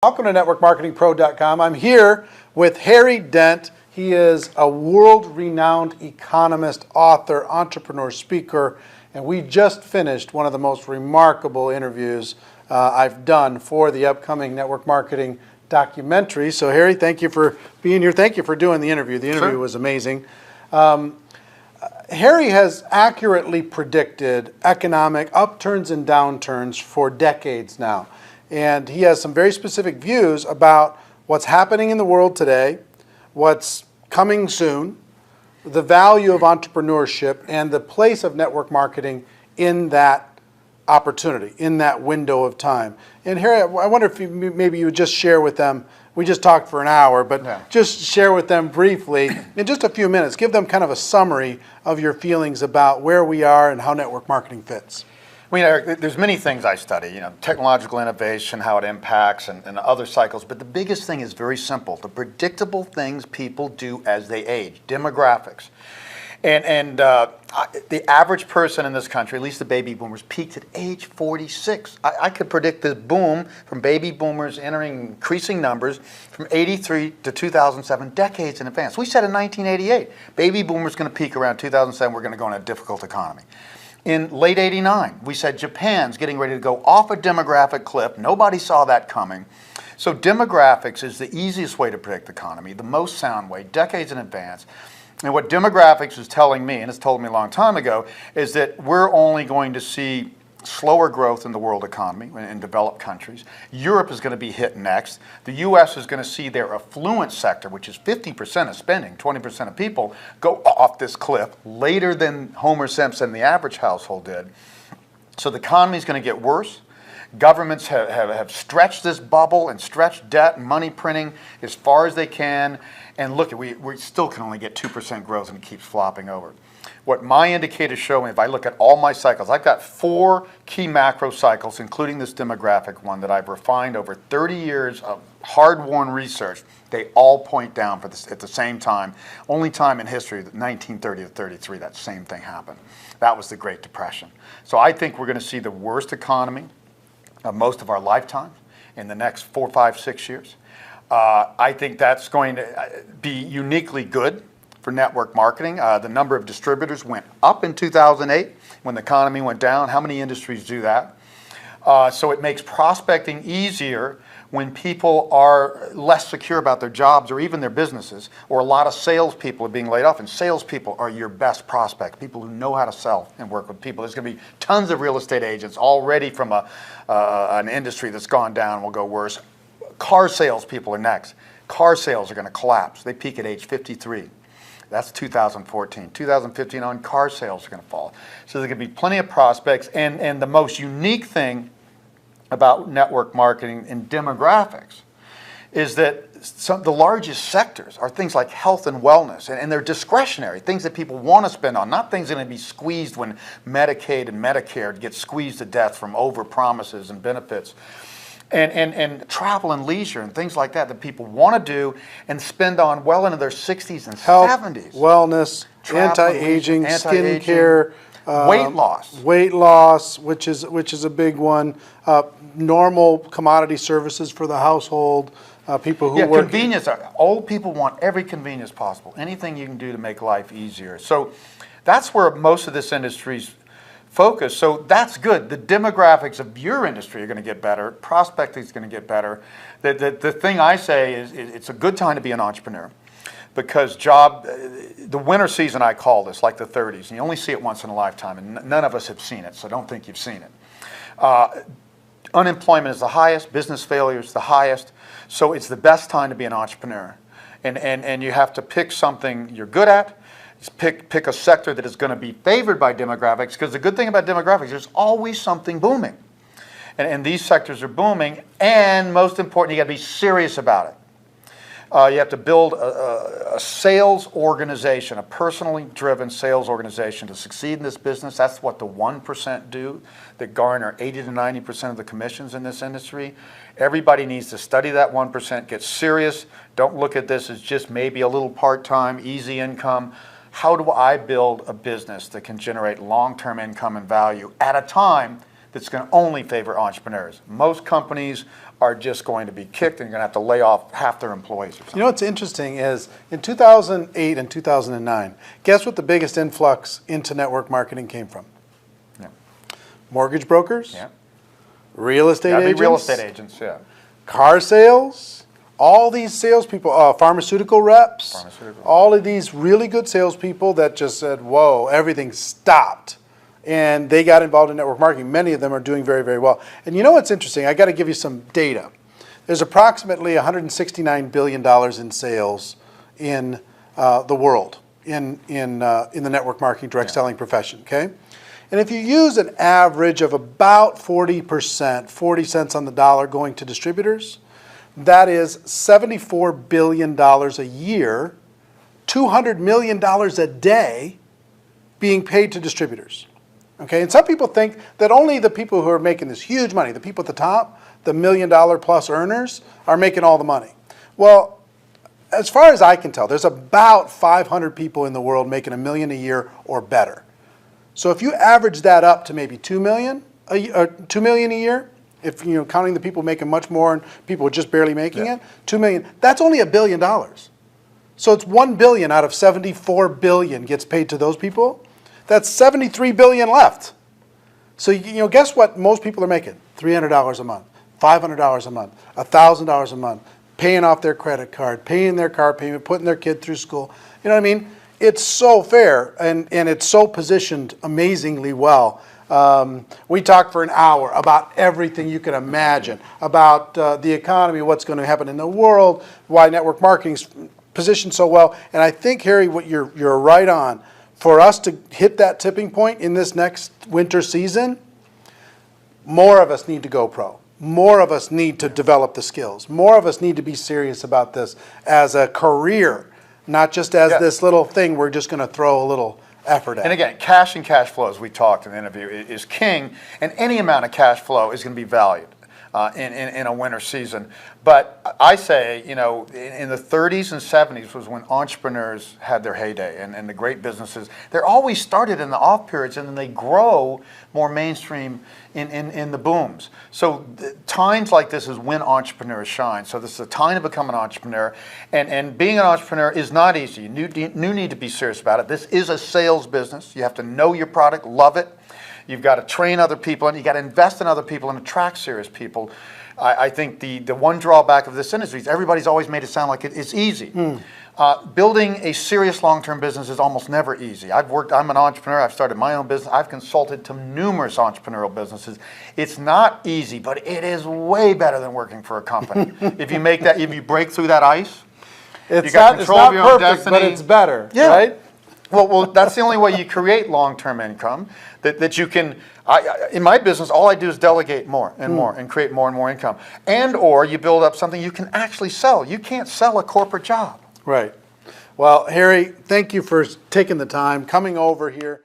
Welcome to NetworkMarketingPro.com. I'm here with Harry Dent. He is a world-renowned economist, author, entrepreneur, speaker, and we just finished one of the most remarkable interviews I've done for the upcoming network marketing documentary. So Harry, thank you for being here. Thank you for doing the interview. The interview was amazing. Harry has accurately predicted economic upturns and downturns for decades now. And he has some very specific views about what's happening in the world today, what's coming soon, the value of entrepreneurship, and the place of network marketing in that opportunity, in that window of time. And Harry, I wonder if maybe you would just share with them, we just talked for an hour, but just share with them briefly, in just a few minutes, give them kind of a summary of your feelings about where we are and how network marketing fits. Well, Eric, there's many things I study, technological innovation, how it impacts, and other cycles. But the biggest thing is very simple: the predictable things people do as they age, demographics. And the average person in this country, at least the baby boomers, peaked at age 46. I could predict this boom from baby boomers entering increasing numbers from 83 to 2007, decades in advance. We said in 1988, baby boomers going to peak around 2007. We're going to go in a difficult economy. In late '89, we said Japan's getting ready to go off a demographic cliff. Nobody saw that coming. So demographics is the easiest way to predict the economy, the most sound way, decades in advance. And what demographics is telling me, and it's told me a long time ago, is that we're only going to see slower growth in the world economy in developed countries. Europe is going to be hit next. The U.S. is going to see their affluent sector, which is 50% of spending, 20% of people, go off this cliff later than Homer Simpson, the average household, did. So the economy is going to get worse. Governments have stretched this bubble and stretched debt and money printing as far as they can. And look, we still can only get 2% growth, and it keeps flopping over. What my indicators show me, if I look at all my cycles, I've got 4 key macro cycles, including this demographic one that I've refined over 30 years of hard-won research. They all point down for this at the same time. Only time in history, 1930 to 33, that same thing happened. That was the Great Depression. So I think we're going to see the worst economy of most of our lifetime in the next 4, 5, 6 years. I think that's going to be uniquely good for network marketing. The number of distributors went up in 2008 when the economy went down. How many industries do that? So it makes prospecting easier when people are less secure about their jobs or even their businesses, or a lot of salespeople are being laid off, and salespeople are your best prospect, people who know how to sell and work with people. There's going to be tons of real estate agents already from an industry that's gone down, will go worse. Car salespeople are next. Car sales are going to collapse. They peak at age 53. That's 2014. 2015 on, car sales are going to fall. So there's going to be plenty of prospects. And the most unique thing about network marketing and demographics is that the largest sectors are things like health and wellness, and they're discretionary, things that people want to spend on, not things that are going to be squeezed when Medicaid and Medicare get squeezed to death from over promises and benefits. And travel and leisure and things like that people want to do and spend on well into their 60s and Health, 70s. Wellness, anti-aging, skincare, weight loss, which is a big one. Normal commodity services for the household. People who work. Convenience. Old people want every convenience possible. Anything you can do to make life easier. So that's where most of this industry's focus. So that's good. The demographics of your industry are going to get better. Prospecting is going to get better. The thing I say is it's a good time to be an entrepreneur, because the winter season, I call this, like the 30s, and you only see it once in a lifetime, and none of us have seen it, so don't think you've seen it. Unemployment is the highest, business failure is the highest, so it's the best time to be an entrepreneur. And you have to pick something you're good at. Pick a sector that is going to be favored by demographics, because the good thing about demographics, there's always something booming. And these sectors are booming, and most important, you got to be serious about it. You have to build a sales organization, a personally driven sales organization to succeed in this business. That's what the 1% do that garner 80 to 90% of the commissions in this industry. Everybody needs to study that 1%, get serious. Don't look at this as just maybe a little part-time, easy income. How do I build a business that can generate long-term income and value at a time that's going to only favor entrepreneurs? Most companies are just going to be kicked and you're going to have to lay off half their employees or something. You know what's interesting is in 2008 and 2009, guess what the biggest influx into network marketing came from? Yeah. Mortgage brokers, Yeah. real estate Gotta be agents, real estate agents, yeah. car sales, all these salespeople, pharmaceutical reps, all of these really good salespeople that just said, whoa, everything stopped. And they got involved in network marketing. Many of them are doing very, very well. And you know what's interesting? I got to give you some data. There's approximately $169 billion in sales in the world in the network marketing direct selling profession. Okay, and if you use an average of about 40%, 40 cents on the dollar going to distributors, that is $74 billion a year, $200 million a day being paid to distributors. Okay, and some people think that only the people who are making this huge money, the people at the top, the $1 million plus earners, are making all the money. Well, as far as I can tell, there's about 500 people in the world making $1 million a year or better. So if you average that up to maybe $2 million a year, if you know counting the people making much more and people just barely making it, $2 million, that's only $1 billion. So it's $1 billion out of $74 billion gets paid to those people. That's $73 billion left. So you know, guess what most people are making? $300 a month, $500 a month, $1,000 a month, paying off their credit card, paying their car payment, putting their kid through school. You know what I mean? It's so fair, and it's so positioned amazingly well. We talked for an hour about everything you can imagine, about the economy, what's going to happen in the world, why network marketing's positioned so well. And I think, Harry, what you're right on. For us to hit that tipping point in this next winter season, more of us need to go pro. More of us need to develop the skills. More of us need to be serious about this as a career, not just as this little thing we're just going to throw a little effort at. And again, cash and cash flow, as we talked in the interview, is king, and any amount of cash flow is going to be valued in a winter season. But I say, you know, in the 30s and 70s was when entrepreneurs had their heyday, and the great businesses. They're always started in the off periods, and then they grow more mainstream in the booms. So times like this is when entrepreneurs shine. So this is a time to become an entrepreneur, and being an entrepreneur is not easy. You need to be serious about it. This is a sales business. You have to know your product, love it. You've got to train other people, and you've got to invest in other people and attract serious people. I think the one drawback of this industry is everybody's always made it sound like it's easy. Building a serious long-term business is almost never easy. I'm an entrepreneur. I've started my own business. I've consulted to numerous entrepreneurial businesses. It's not easy, but it is way better than working for a company. If you break through that ice, you got control of your own destiny. But it's better, right? Well, that's the only way you create long-term income. That you can. In my business, all I do is delegate more and more and create more and more income. And or you build up something you can actually sell. You can't sell a corporate job. Right. Well, Harry, thank you for taking the time, coming over here.